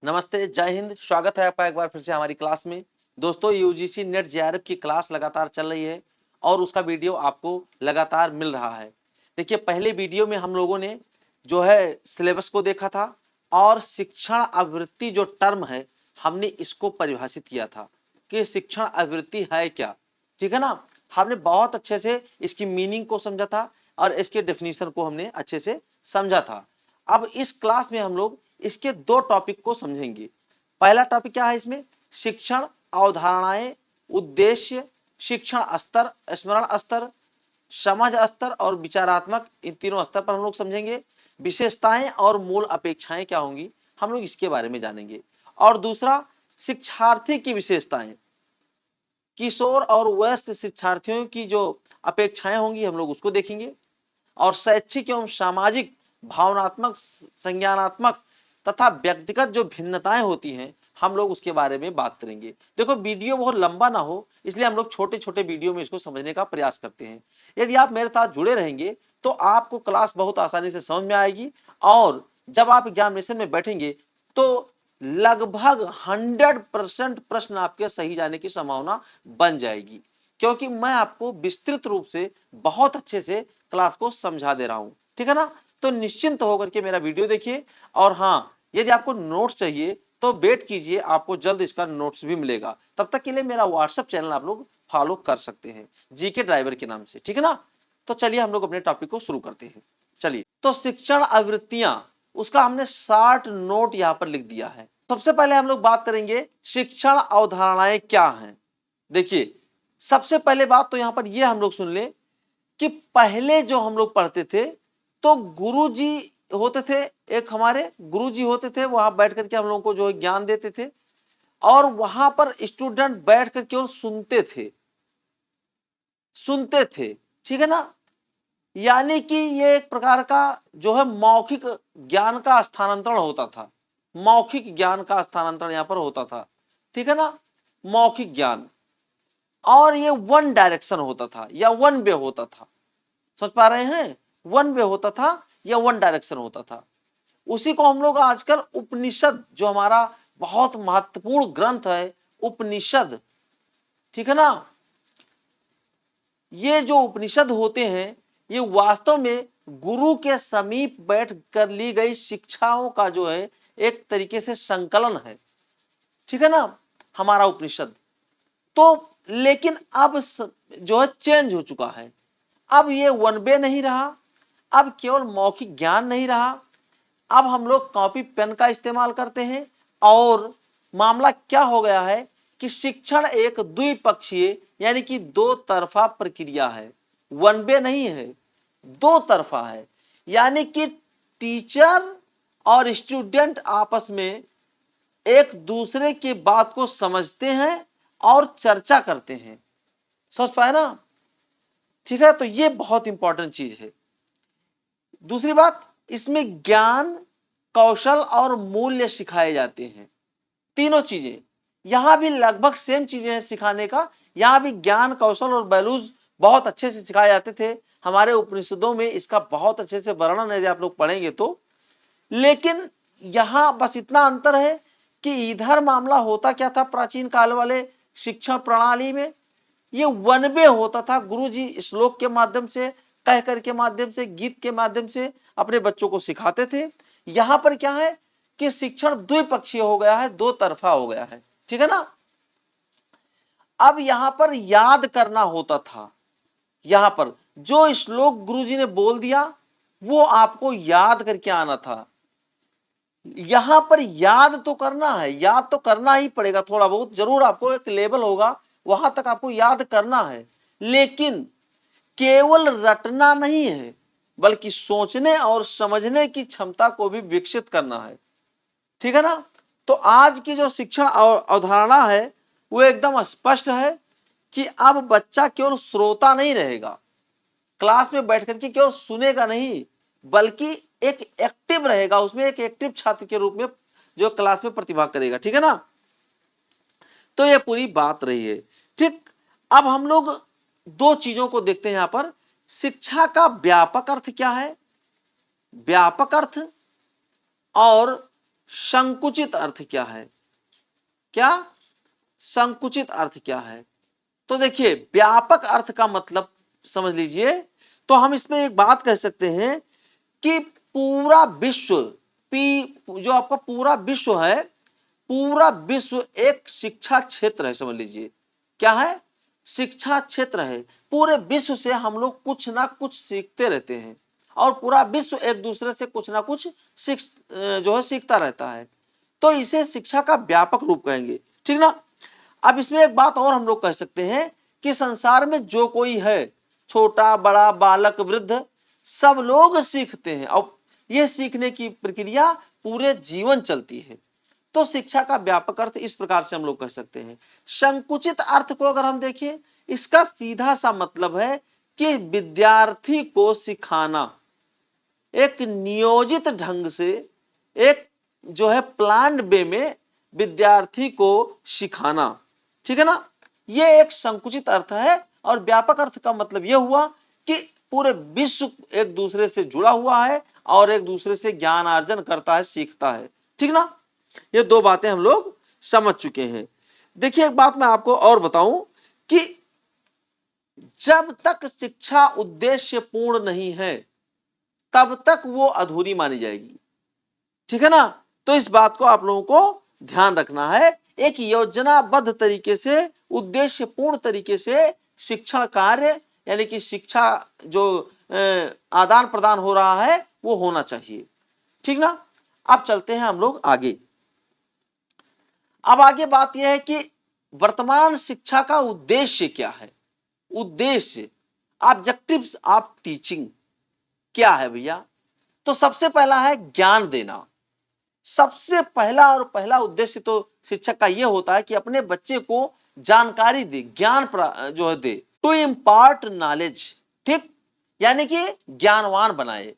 नमस्ते, जय हिंद। स्वागत है आपका एक बार फिर से हमारी क्लास में। दोस्तों, यूजीसी नेट जेआरएफ की क्लास लगातार चल रही है और उसका वीडियो आपको लगातार मिल रहा है। देखिए, पहले वीडियो में हम लोगों ने जो है सिलेबस को देखा था और शिक्षण आवृत्ति जो टर्म है, हमने इसको परिभाषित किया था कि शिक्षण आवृत्ति है क्या। ठीक है ना। हमने बहुत अच्छे से इसकी मीनिंग को समझा था और इसके डेफिनेशन को हमने अच्छे से समझा था। अब इस क्लास में हम लोग इसके दो टॉपिक को समझेंगे। पहला टॉपिक क्या है इसमें? शिक्षण अवधारणाएं, उद्देश्य, शिक्षण स्तर, स्मरण स्तर, समझ स्तर और विचारात्मक, इन तीनों स्तर पर हम लोग समझेंगे। विशेषताएं और मूल अपेक्षाएं क्या होंगी, हम लोग इसके बारे में जानेंगे। और दूसरा, शिक्षार्थी की विशेषताएं, किशोर और वयस्क शिक्षार्थियों की जो अपेक्षाएं होंगी हम लोग उसको देखेंगे। और शैक्षिक एवं सामाजिक, भावनात्मक, संज्ञानात्मक तथा व्यक्तिगत जो भिन्नताएं होती हैं, हम लोग उसके बारे में बात करेंगे। देखो, वीडियो बहुत लंबा ना हो, इसलिए हम लोग छोटे छोटे वीडियो में इसको समझने का प्रयास करते हैं। यदि आप मेरे साथ जुड़े रहेंगे तो आपको क्लास बहुत आसानी से समझ में आएगी और जब आप एग्जामिनेशन में बैठेंगे तो लगभग 100% प्रश्न आपके सही जाने की संभावना बन जाएगी, क्योंकि मैं आपको विस्तृत रूप से बहुत अच्छे से क्लास को समझा दे रहा हूं। ठीक है ना। तो निश्चिंत होकर के मेरा वीडियो देखिए। और हाँ, यदि आपको नोट्स चाहिए तो वेट कीजिए, आपको जल्द इसका नोट्स भी मिलेगा। तब तक के लिए मेरा व्हाट्सएप चैनल आप लोग फॉलो कर सकते हैं, जीके ड्राइवर के नाम से। ठीक है ना। तो चलिए हम लोग अपने टॉपिक को शुरू करते हैं। चलिए, तो शिक्षण आवृत्तियां, उसका हमने 60 नोट यहां पर लिख दिया है। सबसे पहले हम लोग बात करेंगे शिक्षण अवधारणाएं क्या हैं। देखिए, सबसे पहले बात तो यहां पर यह हम लोग सुन ले कि पहले जो हम लोग पढ़ते थे तो गुरुजी होते थे, एक हमारे गुरुजी होते थे, वहां बैठ करके हम लोगों को जो है ज्ञान देते थे और वहां पर स्टूडेंट बैठ कर केवल सुनते थे। ठीक है ना। यानी कि ये एक प्रकार का जो है मौखिक ज्ञान का स्थानांतरण होता था। मौखिक ज्ञान का स्थानांतरण यहां पर होता था। ठीक है ना। मौखिक ज्ञान, और ये वन डायरेक्शन होता था या वन वे होता था। समझ पा रहे हैं? वन वे होता था या वन डायरेक्शन होता था। उसी को हम लोग आजकल उपनिषद, जो हमारा बहुत महत्वपूर्ण ग्रंथ है उपनिषद, ठीक है ना, ये जो उपनिषद होते हैं ये वास्तव में गुरु के समीप बैठ कर ली गई शिक्षाओं का जो है एक तरीके से संकलन है। ठीक है ना, हमारा उपनिषद। तो लेकिन अब जो है चेंज हो चुका है। अब ये वन वे नहीं रहा, अब केवल मौखिक ज्ञान नहीं रहा, अब हम लोग कॉपी पेन का इस्तेमाल करते हैं। और मामला क्या हो गया है कि शिक्षण एक द्विपक्षीय यानी कि दो तरफा प्रक्रिया है, वन वे नहीं है, दो तरफा है। यानी कि टीचर और स्टूडेंट आपस में एक दूसरे की बात को समझते हैं और चर्चा करते हैं। समझ पाए ना। ठीक है, तो ये बहुत इंपॉर्टेंट चीज है। दूसरी बात, इसमें ज्ञान, कौशल और मूल्य सिखाए जाते हैं। तीनों चीजें यहां भी लगभग सेम चीजें हैं सिखाने का। यहां भी ज्ञान, कौशल और वैल्यूज बहुत अच्छे से सिखाए जाते थे। हमारे उपनिषदों में इसका बहुत अच्छे से वर्णन है, यदि आप लोग पढ़ेंगे तो। लेकिन यहां बस इतना अंतर है कि इधर मामला होता क्या था प्राचीन काल वाले शिक्षा प्रणाली में, ये वन वे होता था। गुरुजी श्लोक के माध्यम से, कह कर के माध्यम से, गीत के माध्यम से अपने बच्चों को सिखाते थे। यहां पर क्या है कि शिक्षण द्विपक्षीय हो गया है, दो तरफा हो गया है। ठीक है ना। अब यहां पर याद करना होता था। यहां पर जो श्लोक गुरुजी ने बोल दिया वो आपको याद करके आना था। यहां पर याद तो करना है, याद तो करना ही पड़ेगा, थोड़ा बहुत जरूर आपको एक लेवल होगा वहां तक आपको याद करना है, लेकिन केवल रटना नहीं है, बल्कि सोचने और समझने की क्षमता को भी विकसित करना है। ठीक है ना। तो आज की जो शिक्षण अवधारणा है वो एकदम स्पष्ट है कि अब बच्चा केवल श्रोता नहीं रहेगा, क्लास में बैठ करके केवल सुनेगा नहीं, बल्कि एक एक्टिव रहेगा, उसमें एक एक्टिव छात्र के रूप में जो क्लास में प्रतिभा करेगा। ठीक है ना। तो ये पूरी बात रही है। ठीक। अब हम लोग दो चीजों को देखते हैं यहां पर। शिक्षा का व्यापक अर्थ क्या है, व्यापक अर्थ, और संकुचित अर्थ क्या है? क्या संकुचित अर्थ क्या है? तो देखिए, व्यापक अर्थ का मतलब समझ लीजिए, तो हम इसमें एक बात कह सकते हैं कि पूरा विश्व, जो आपका पूरा विश्व है, पूरा विश्व एक शिक्षा क्षेत्र है, समझ लीजिए। क्या है? शिक्षा क्षेत्र है। पूरे विश्व से हम लोग कुछ ना कुछ सीखते रहते हैं और पूरा विश्व एक दूसरे से कुछ ना कुछ सीखता रहता है। तो इसे शिक्षा का व्यापक रूप कहेंगे, ठीक ना। अब इसमें एक बात और हम लोग कह सकते हैं कि संसार में जो कोई है, छोटा बड़ा बालक वृद्ध, सब लोग सीखते हैं और यह सीखने की प्रक्रिया पूरे जीवन चलती है। तो शिक्षा का व्यापक अर्थ इस प्रकार से हम लोग कह सकते हैं। संकुचित अर्थ को अगर हम देखें, इसका सीधा सा मतलब है कि विद्यार्थी को सिखाना, एक नियोजित ढंग से, एक जो है प्लान्ड वे में विद्यार्थी को सिखाना, ठीक है ना। यह एक संकुचित अर्थ है। और व्यापक अर्थ का मतलब यह हुआ कि पूरे विश्व एक दूसरे से जुड़ा हुआ है और एक दूसरे से ज्ञान अर्जन करता है, सीखता है, ठीक ना। ये दो बातें हम लोग समझ चुके हैं। देखिए, एक बात मैं आपको और बताऊं कि जब तक शिक्षा उद्देश्य पूर्ण नहीं है, तब तक वो अधूरी मानी जाएगी, ठीक है ना। तो इस बात को आप लोगों को ध्यान रखना है। एक योजनाबद्ध तरीके से, उद्देश्य पूर्ण तरीके से शिक्षण कार्य, यानी कि शिक्षा जो आदान प्रदान हो रहा है, वो होना चाहिए, ठीक ना। अब चलते हैं हम लोग आगे। अब आगे बात यह है कि वर्तमान शिक्षा का उद्देश्य क्या है। उद्देश्य, ऑब्जेक्टिव्स ऑफ टीचिंग क्या है भैया? तो सबसे पहला है ज्ञान देना। सबसे पहला और पहला उद्देश्य तो शिक्षक का यह होता है कि अपने बच्चे को जानकारी दे, ज्ञान जो है दे, टू इम्पार्ट नॉलेज, ठीक, यानी कि ज्ञानवान बनाए।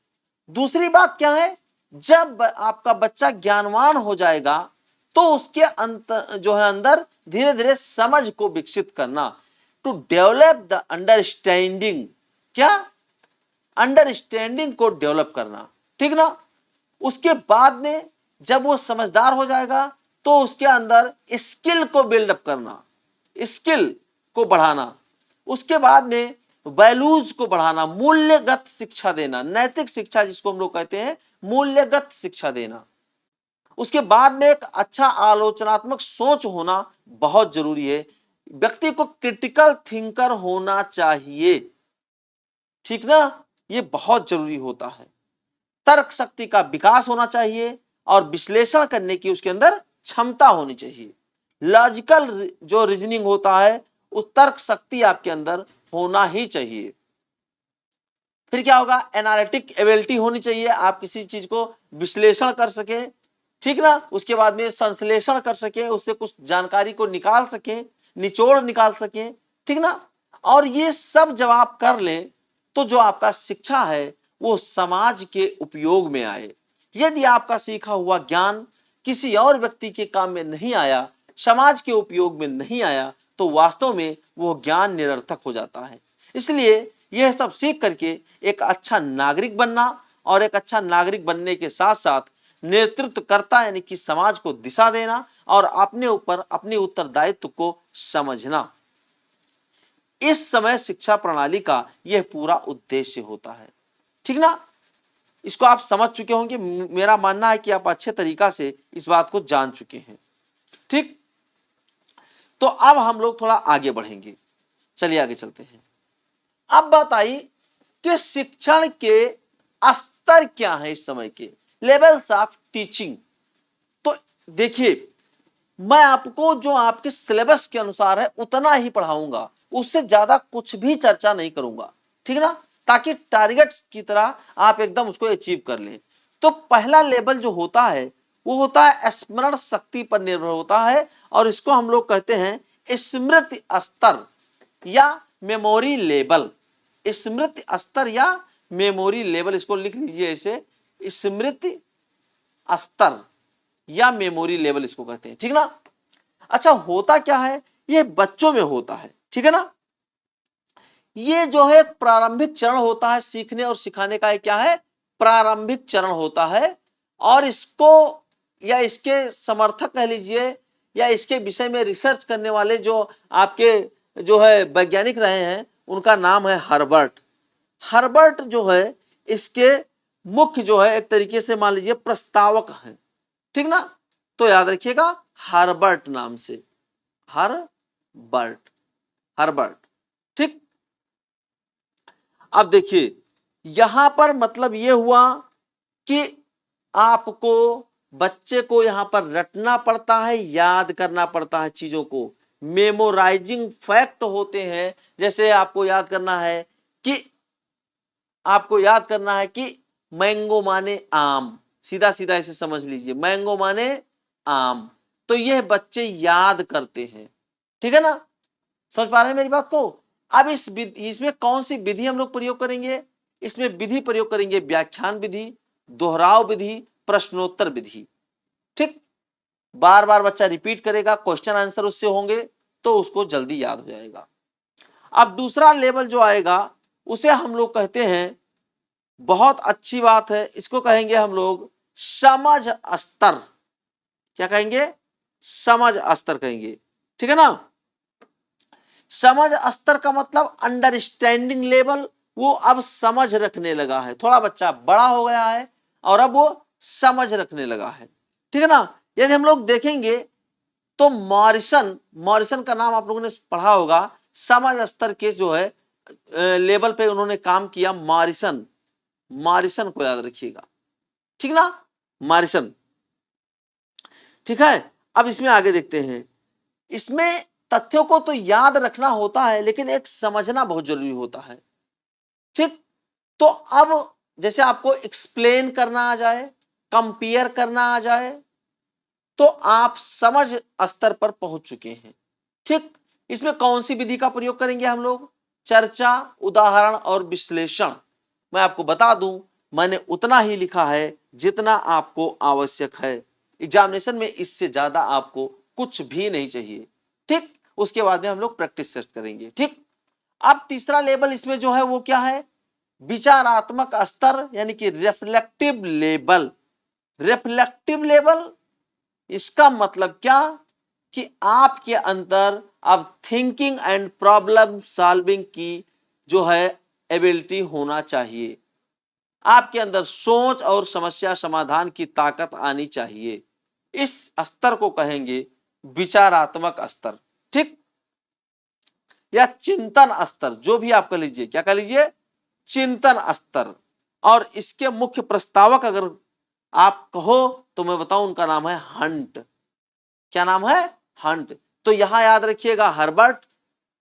दूसरी बात क्या है? जब आपका बच्चा ज्ञानवान हो जाएगा तो उसके जो है अंदर धीरे धीरे समझ को विकसित करना, टू डेवलप द अंडरस्टैंडिंग। क्या? अंडरस्टैंडिंग को डेवलप करना, ठीक ना। उसके बाद में जब वो समझदार हो जाएगा तो उसके अंदर स्किल को बिल्डअप करना, स्किल को बढ़ाना। उसके बाद में वैल्यूज को बढ़ाना, मूल्यगत शिक्षा देना, नैतिक शिक्षा जिसको हम लोग कहते हैं, मूल्यगत शिक्षा देना। उसके बाद में एक अच्छा आलोचनात्मक सोच होना बहुत जरूरी है। व्यक्ति को क्रिटिकल थिंकर होना चाहिए, ठीक ना। ये बहुत जरूरी होता है। तर्क शक्ति का विकास होना चाहिए और विश्लेषण करने की उसके अंदर क्षमता होनी चाहिए। लॉजिकल जो रीजनिंग होता है, उस तर्क शक्ति आपके अंदर होना ही चाहिए। फिर क्या होगा? एनालिटिक एबिलिटी होनी चाहिए, आप किसी चीज को विश्लेषण कर सके, ठीक ना। उसके बाद में संश्लेषण कर सके, उससे कुछ जानकारी को निकाल सके, निचोड़ निकाल सके, ठीक ना। और ये सब जब आप कर ले तो जो आपका शिक्षा है वो समाज के उपयोग में आए। यदि आपका सीखा हुआ ज्ञान किसी और व्यक्ति के काम में नहीं आया, समाज के उपयोग में नहीं आया, तो वास्तव में वो ज्ञान निरर्थक हो जाता है। इसलिए यह सब सीख करके एक अच्छा नागरिक बनना, और एक अच्छा नागरिक बनने के साथ साथ नेतृत्व करता, यानी कि समाज को दिशा देना और अपने ऊपर अपने उत्तरदायित्व को समझना, इस समय शिक्षा प्रणाली का यह पूरा उद्देश्य होता है, ठीक ना। इसको आप समझ चुके होंगे। मेरा मानना है कि आप अच्छे तरीका से इस बात को जान चुके हैं, ठीक। तो अब हम लोग थोड़ा आगे बढ़ेंगे, चलिए आगे चलते हैं। अब बात आई कि शिक्षण के स्तर क्या है इस समय के, लेवल्स ऑफ टीचिंग। तो देखिए, मैं आपको जो आपके सिलेबस के अनुसार है उतना ही पढ़ाऊंगा, उससे ज्यादा कुछ भी चर्चा नहीं करूंगा, ठीक ना, ताकि टारगेट की तरह आप एकदम उसको अचीव कर लें। तो पहला लेवल जो होता है वो होता है स्मरण शक्ति पर निर्भर होता है, और इसको हम लोग कहते हैं स्मृति स्तर या मेमोरी लेवल। स्मृति स्तर या मेमोरी लेवल, इसको लिख लीजिए ऐसे, स्मृति स्तर या मेमोरी लेवल इसको कहते हैं, ठीक ना। अच्छा, होता क्या है? ये बच्चों में होता है, ठीक है ना। ये जो है प्रारंभिक चरण होता है, सीखने और सिखाने का क्या है, प्रारंभिक चरण होता है। और इसको या इसके समर्थक कह लीजिए, या इसके विषय में रिसर्च करने वाले जो आपके जो है वैज्ञानिक रहे हैं, उनका नाम है हर्बर्ट। हर्बर्ट जो है इसके मुख्य जो है एक तरीके से मान लीजिए प्रस्तावक हैं, ठीक ना। तो याद रखिएगा हर्बर्ट नाम से, हर्बर्ट, हर्बर्ट, ठीक। अब देखिए यहां पर मतलब यह हुआ कि आपको बच्चे को यहां पर रटना पड़ता है, याद करना पड़ता है चीजों को। मेमोराइजिंग फैक्ट होते हैं, जैसे आपको याद करना है कि मैंगो माने आम, सीधा सीधा इसे समझ लीजिए, मैंगो माने आम। तो यह बच्चे याद करते हैं, ठीक है ना। समझ पा रहे हैं मेरी बात को। अब इसमें कौन सी विधि हम लोग प्रयोग करेंगे? इसमें विधि प्रयोग करेंगे व्याख्यान विधि, दोहराव विधि, प्रश्नोत्तर विधि, ठीक। बार बार बच्चा रिपीट करेगा, क्वेश्चन आंसर उससे होंगे, तो उसको जल्दी याद हो जाएगा। अब दूसरा लेवल जो आएगा उसे हम लोग कहते हैं, बहुत अच्छी बात है, इसको कहेंगे हम लोग समझ स्तर। क्या कहेंगे? समझ स्तर कहेंगे, ठीक है ना। समझ स्तर का मतलब अंडरस्टैंडिंग लेवल, वो अब समझ रखने लगा है, थोड़ा बच्चा बड़ा हो गया है और अब वो समझ रखने लगा है, ठीक है ना। यदि हम लोग देखेंगे तो मॉरिसन का नाम आप लोगों ने पढ़ा होगा, समझ स्तर के जो है लेवल पे उन्होंने काम किया। मॉरिसन को याद रखिएगा, ठीक ना, मॉरिसन, ठीक है। अब इसमें आगे देखते हैं, इसमें तथ्यों को तो याद रखना होता है, लेकिन एक समझना बहुत जरूरी होता है, ठीक। तो अब जैसे आपको एक्सप्लेन करना आ जाए, कंपेयर करना आ जाए, तो आप समझ स्तर पर पहुंच चुके हैं, ठीक। इसमें कौन सी विधि का प्रयोग करेंगे हम लोग? चर्चा, उदाहरण और विश्लेषण। मैं आपको बता दूं, मैंने उतना ही लिखा है जितना आपको आवश्यक है। एग्जामिनेशन में इससे ज्यादा आपको कुछ भी नहीं चाहिए, ठीक। उसके बाद में हम लोग प्रैक्टिस सेट करेंगे, ठीक। अब तीसरा लेवल इसमें जो है वो क्या है? विचारात्मक स्तर, यानी कि रिफ्लेक्टिव लेवल। रिफ्लेक्टिव लेवल इसका मतलब क्या कि आपके अंदर अब थिंकिंग एंड प्रॉब्लम सॉल्विंग की जो है एबिलिटी होना चाहिए। आपके अंदर सोच और समस्या समाधान की ताकत आनी चाहिए। इस स्तर को कहेंगे विचारात्मक स्तर, ठीक, या चिंतन स्तर, जो भी आप कह लीजिए। क्या कह लीजिए? चिंतन स्तर। और इसके मुख्य प्रस्तावक अगर आप कहो तो मैं बताऊं, उनका नाम है हंट। क्या नाम है? हंट। तो यहां याद रखिएगा हर्बर्ट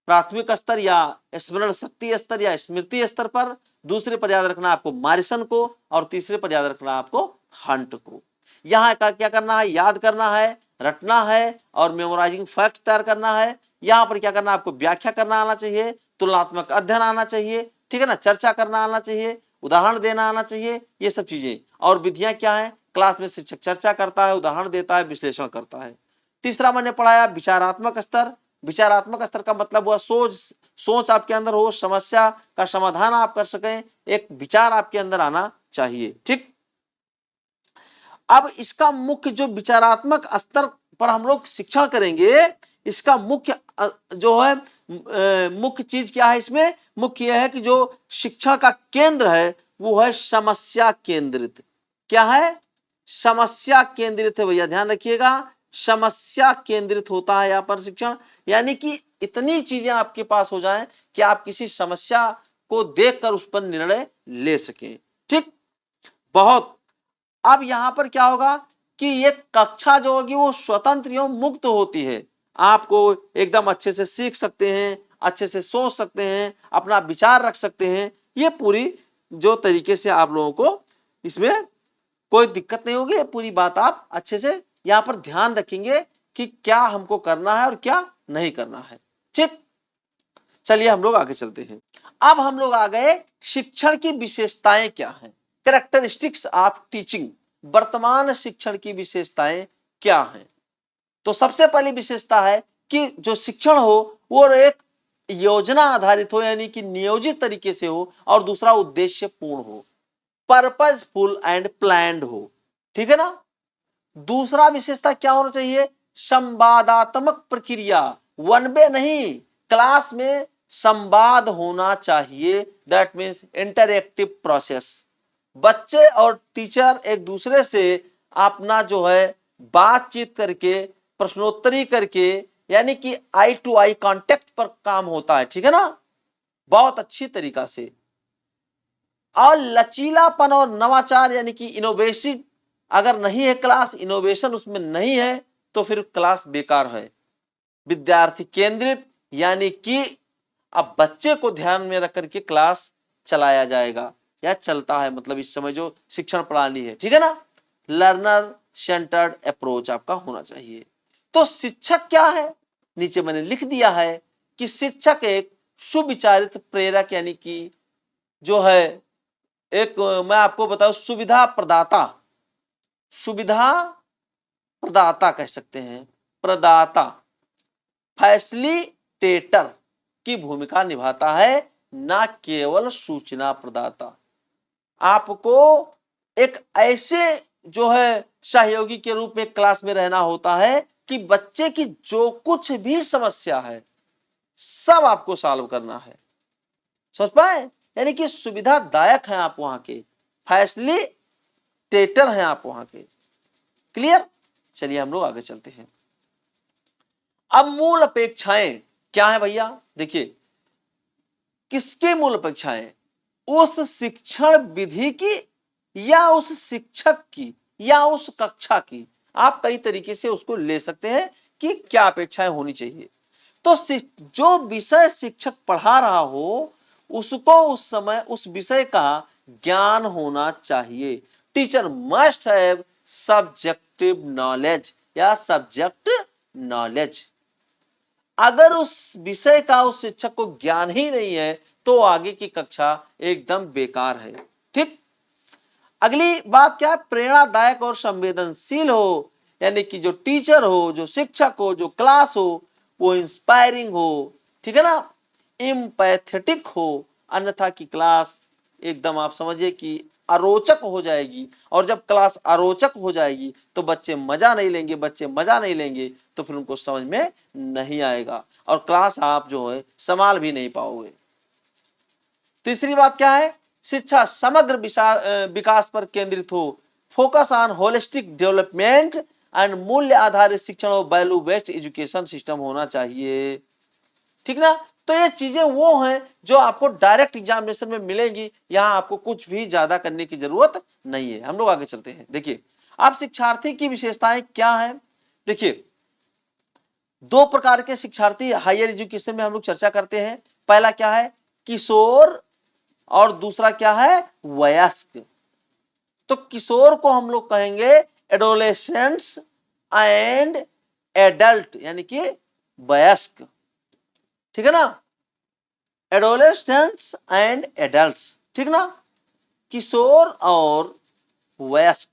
प्राथमिक स्तर या स्मरण शक्ति स्तर या स्मृति स्तर पर, दूसरे पर याद रखना आपको मॉरिसन को, और तीसरे पर याद रखना आपको हंट को। यहां का क्या करना है? याद करना है, रटना है और मेमोराइजिंग फैक्ट तैयार करना है। यहां पर क्या करना है? आपको व्याख्या करना आना चाहिए, तुलनात्मक अध्ययन आना चाहिए, ठीक है ना, चर्चा करना आना चाहिए, उदाहरण देना आना चाहिए, ये सब चीजें। और विधियां क्या है? क्लास में शिक्षक चर्चा करता है, उदाहरण देता है, विश्लेषण करता है। तीसरा मैंने पढ़ाया विचारात्मक स्तर। विचारात्मक स्तर का मतलब हुआ सोच आपके अंदर हो, समस्या का समाधान आप कर सकें, एक विचार आपके अंदर आना चाहिए, ठीक। अब इसका मुख्य जो विचारात्मक स्तर पर हम लोग शिक्षण करेंगे, इसका मुख्य जो है मुख्य चीज क्या है? इसमें मुख्य यह है कि जो शिक्षण का केंद्र है वो है समस्या केंद्रित। क्या है? समस्या केंद्रित है भैया, ध्यान रखिएगा, समस्या केंद्रित होता है यहां पर शिक्षण। यानी कि इतनी चीजें आपके पास हो जाएं कि आप किसी समस्या को देखकर उस पर निर्णय ले सकें, ठीक। बहुत। अब यहां पर क्या होगा कि ये कक्षा जो होगी वो स्वतंत्र एवं मुक्त होती है। आपको एकदम अच्छे से सीख सकते हैं, अच्छे से सोच सकते हैं, अपना विचार रख सकते हैं। ये पूरी जो तरीके से आप लोगों को इसमें कोई दिक्कत नहीं होगी। पूरी बात आप अच्छे से यहां पर ध्यान रखेंगे कि क्या हमको करना है और क्या नहीं करना है, ठीक। चलिए हम लोग आगे चलते हैं। अब हम लोग आ गए शिक्षण की विशेषताएं क्या हैं, कैरेक्टरिस्टिक्स ऑफ टीचिंग। वर्तमान शिक्षण की विशेषताएं क्या हैं? तो सबसे पहली विशेषता है कि जो शिक्षण हो वो एक योजना आधारित हो, यानी कि नियोजित तरीके से हो, और दूसरा उद्देश्य पूर्ण हो, पर्पजफुल एंड प्लान्ड हो, ठीक है ना। दूसरा विशेषता क्या होना चाहिए, संवादात्मक प्रक्रिया, वन वे नहीं, क्लास में संवाद होना चाहिए, दैट मीन्स इंटरएक्टिव प्रोसेस। बच्चे और टीचर एक दूसरे से अपना जो है बातचीत करके, प्रश्नोत्तरी करके, यानी कि आई टू आई कांटेक्ट पर काम होता है, ठीक है ना, बहुत अच्छी तरीका से। और लचीलापन और नवाचार यानी कि इनोवेशन अगर नहीं है क्लास, इनोवेशन उसमें नहीं है, तो फिर क्लास बेकार है। विद्यार्थी केंद्रित यानी कि अब बच्चे को ध्यान में रख करके क्लास चलाया जाएगा या चलता है, मतलब इस समय जो शिक्षण प्रणाली है, ठीक है ना। लर्नर सेंटर्ड अप्रोच आपका होना चाहिए। तो शिक्षक क्या है, नीचे मैंने लिख दिया है कि शिक्षक एक सुविचारित प्रेरक यानी कि जो है एक मैं आपको बताऊं सुविधा प्रदाता, सुविधा प्रदाता कह सकते हैं, प्रदाता, फैसिलिटेटर की भूमिका निभाता है, ना केवल सूचना प्रदाता। आपको एक ऐसे जो है सहयोगी के रूप में क्लास में रहना होता है कि बच्चे की जो कुछ भी समस्या है सब आपको सॉल्व करना है, समझ पाए, यानी कि सुविधादायक हैं आप वहां के, फैसिलिटेटर हैं आप वहां के। क्लियर, चलिए हम लोग आगे चलते हैं। अब मूल अपेक्षाएं क्या है भैया, देखिए किसकी मूल अपेक्षाएं, उस शिक्षण विधि की या उस शिक्षक की या उस कक्षा की, आप कई तरीके से उसको ले सकते हैं कि क्या अपेक्षाएं होनी चाहिए। तो जो विषय शिक्षक पढ़ा रहा हो उसको उस समय उस विषय का ज्ञान होना चाहिए। Teacher must have subjective knowledge या सब्जेक्ट नॉलेज। अगर उस विषय का उस शिक्षक को ज्ञान ही नहीं है तो आगे की कक्षा एकदम बेकार है, ठीक। अगली बात क्या है, प्रेरणादायक और संवेदनशील हो, यानी कि जो टीचर हो, जो शिक्षक हो, जो क्लास हो वो इंस्पायरिंग हो, ठीक है ना, इम्पैथेटिक हो, अन्यथा की क्लास एकदम आप समझिए कि अरोचक हो जाएगी। और जब क्लास अरोचक हो जाएगी तो बच्चे मजा नहीं लेंगे, बच्चे मजा नहीं लेंगे तो फिर उनको समझ में नहीं आएगा और क्लास आप जो है संभाल भी नहीं पाओगे। तीसरी बात क्या है, शिक्षा समग्र विकास पर केंद्रित हो, focus on holistic development and मूल्य आधारित शिक्षण और वैल्यू बेस्ड एजुकेशन सिस्टम होना चाहिए, ठीक ना। तो ये चीजें वो हैं जो आपको डायरेक्ट एग्जामिनेशन में मिलेंगी, यहां आपको कुछ भी ज्यादा करने की जरूरत नहीं है। हम लोग आगे चलते हैं। देखिए अब शिक्षार्थी की विशेषताएं क्या है, देखिए दो प्रकार के शिक्षार्थी हायर एजुकेशन में हम लोग चर्चा करते हैं। पहला क्या है, किशोर, और दूसरा क्या है, वयस्क। तो किशोर को हम लोग कहेंगे एडोलेसेंट्स एंड एडल्ट, यानी कि वयस्क, ठीक है ना, एडोलेसेंट्स एंड एडल्ट्स, ठीक ना, किशोर और वयस्क।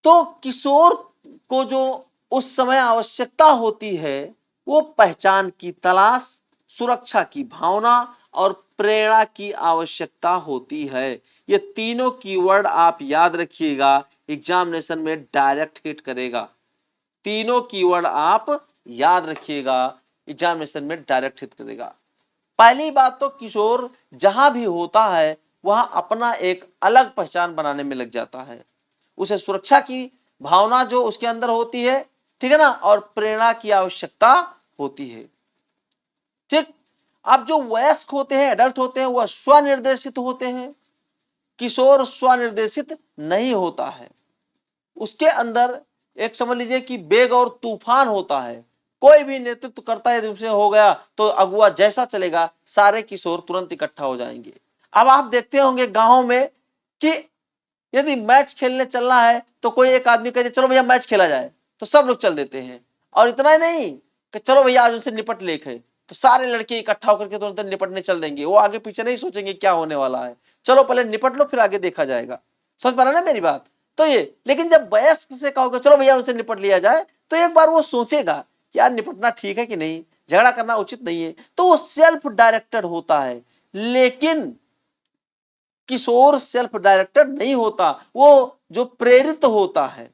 तो किशोर को जो उस समय आवश्यकता होती है वो पहचान की तलाश, सुरक्षा की भावना और प्रेरणा की आवश्यकता होती है। ये तीनों कीवर्ड आप याद रखिएगा, एग्जामिनेशन में डायरेक्ट हिट करेगा। तीनों कीवर्ड आप याद रखिएगा, एग्जामिनेशन में डायरेक्ट हिट करेगा। पहली बात तो किशोर जहां भी होता है वहां अपना एक अलग पहचान बनाने में लग जाता है, उसे सुरक्षा की भावना जो उसके अंदर होती है, ठीक है ना, और प्रेरणा की आवश्यकता होती है, ठीक। अब जो वयस्क होते हैं, एडल्ट होते हैं, वह स्वनिर्देशित होते हैं। किशोर स्वनिर्देशित नहीं होता है, उसके अंदर एक समझ लीजिए कि बेग और तूफान होता है। कोई भी नेतृत्व करता है उससे हो गया तो अगुआ जैसा चलेगा सारे किशोर तुरंत इकट्ठा हो जाएंगे। अब आप देखते होंगे गांवों में कि यदि मैच खेलने चलना है तो कोई एक आदमी कहते चलो भैया मैच खेला जाए, तो सब लोग चल देते हैं। और इतना ही नहीं कि चलो भैया आज उनसे निपट लेख है, तो सारे लड़के इकट्ठा होकर के तुरंत निपटने चल देंगे, वो आगे पीछे नहीं सोचेंगे क्या होने वाला है, चलो पहले निपट लो फिर आगे देखा जाएगा। समझ पा रहे ना मेरी बात। तो ये लेकिन जब वयस्क से कहोगे चलो भैया उनसे निपट लिया जाए तो एक बार वो सोचेगा कि यार निपटना ठीक है कि नहीं, झगड़ा करना उचित नहीं है, तो वो सेल्फ डायरेक्टेड होता है। लेकिन किशोर सेल्फ डायरेक्टेड नहीं होता, वो जो प्रेरित होता है।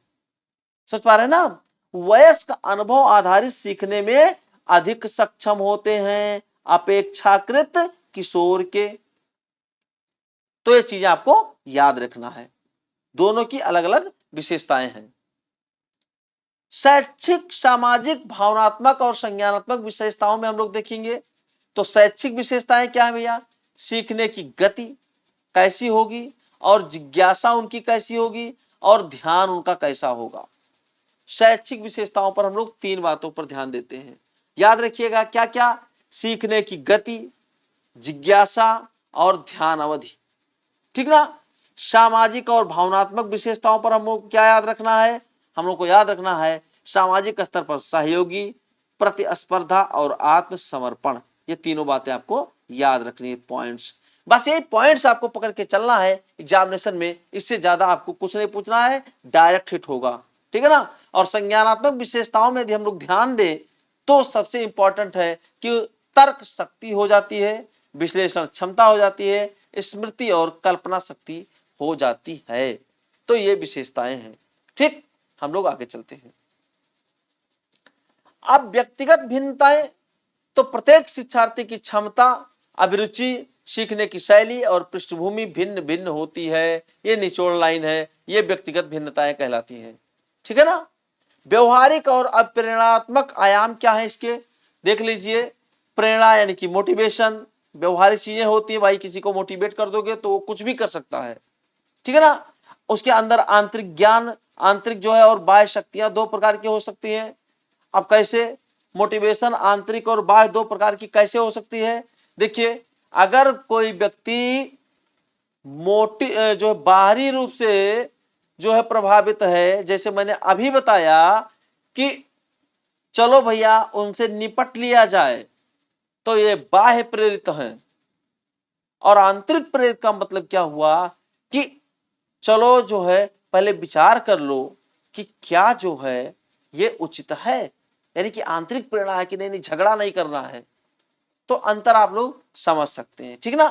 सोच पा रहे हैं ना, वयस्क अनुभव आधारित सीखने में अधिक सक्षम होते हैं अपेक्षाकृत किशोर के। तो ये चीजें आपको याद रखना है, दोनों की अलग अलग विशेषताएं हैं। शैक्षिक, सामाजिक, भावनात्मक और संज्ञानात्मक विशेषताओं में हम लोग देखेंगे। तो शैक्षिक विशेषताएं क्या है भैया? सीखने की गति कैसी होगी और जिज्ञासा उनकी कैसी होगी और ध्यान उनका कैसा होगा। शैक्षिक विशेषताओं पर हम लोग 3 बातों पर ध्यान देते हैं, याद रखिएगा क्या क्या? सीखने की गति, जिज्ञासा और ध्यान अवधि, ठीक ना। सामाजिक और भावनात्मक विशेषताओं पर हम लोग क्या याद रखना है? हम लोग को याद रखना है सामाजिक स्तर पर सहयोगी, प्रतिस्पर्धा और आत्मसमर्पण। ये तीनों बातें आपको याद रखनी है, पॉइंट्स। बस यही पॉइंट्स आपको पकड़ के चलना है एग्जामिनेशन में, इससे ज्यादा आपको कुछ नहीं पूछना है, डायरेक्ट हिट होगा, ठीक है ना। और संज्ञानात्मक विशेषताओं में यदि हम लोग ध्यान दें तो सबसे इंपॉर्टेंट है कि तर्क शक्ति हो जाती है, विश्लेषण क्षमता हो जाती है, स्मृति और कल्पना शक्ति हो जाती है। तो ये विशेषताएं हैं, ठीक। हम लोग आगे चलते हैं। अब व्यक्तिगत भिन्नताएं, तो प्रत्येक शिक्षार्थी की क्षमता, अभिरुचि, सीखने की शैली और पृष्ठभूमि भिन्न भिन्न होती है। ये निचोड़ लाइन है, ये व्यक्तिगत भिन्नताएं कहलाती हैं, ठीक है ना। व्यवहारिक और अप्रेरणात्मक आयाम क्या है इसके? देख लीजिए, प्रेरणा यानी कि मोटिवेशन, व्यवहारिक चीजें होती है भाई, किसी को मोटिवेट कर दोगे तो वो कुछ भी कर सकता है, ठीक है ना। उसके अंदर आंतरिक ज्ञान, आंतरिक जो है और बाह्य शक्तियां 2 प्रकार की हो सकती हैं। अब कैसे? मोटिवेशन आंतरिक और बाह्य 2 प्रकार की कैसे हो सकती है? देखिए, अगर कोई व्यक्ति जो बाहरी रूप से जो है प्रभावित है, जैसे मैंने अभी बताया कि चलो भैया उनसे निपट लिया जाए, तो ये बाह्य प्रेरित है। और आंतरिक प्रेरित का मतलब क्या हुआ कि चलो जो है पहले विचार कर लो कि क्या जो है ये उचित है, यानी कि आंतरिक प्रेरणा है कि नहीं नहीं झगड़ा नहीं करना है। तो अंतर आप लोग समझ सकते हैं, ठीक ना।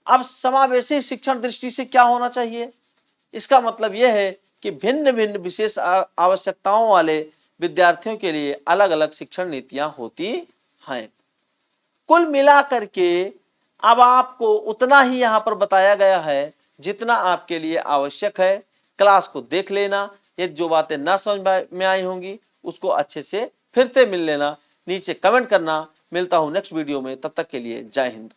अब समावेशी शिक्षण दृष्टि से क्या होना चाहिए? इसका मतलब यह है कि भिन्न भिन्न विशेष आवश्यकताओं वाले विद्यार्थियों के लिए अलग अलग शिक्षण नीतियां होती हैं। कुल मिलाकर के अब आपको उतना ही यहां पर बताया गया है जितना आपके लिए आवश्यक है। क्लास को देख लेना, ये जो बातें ना समझ में आई होंगी उसको अच्छे से फिर से मिल लेना, नीचे कमेंट करना। मिलता हूं नेक्स्ट वीडियो में, तब तक के लिए जय हिंद।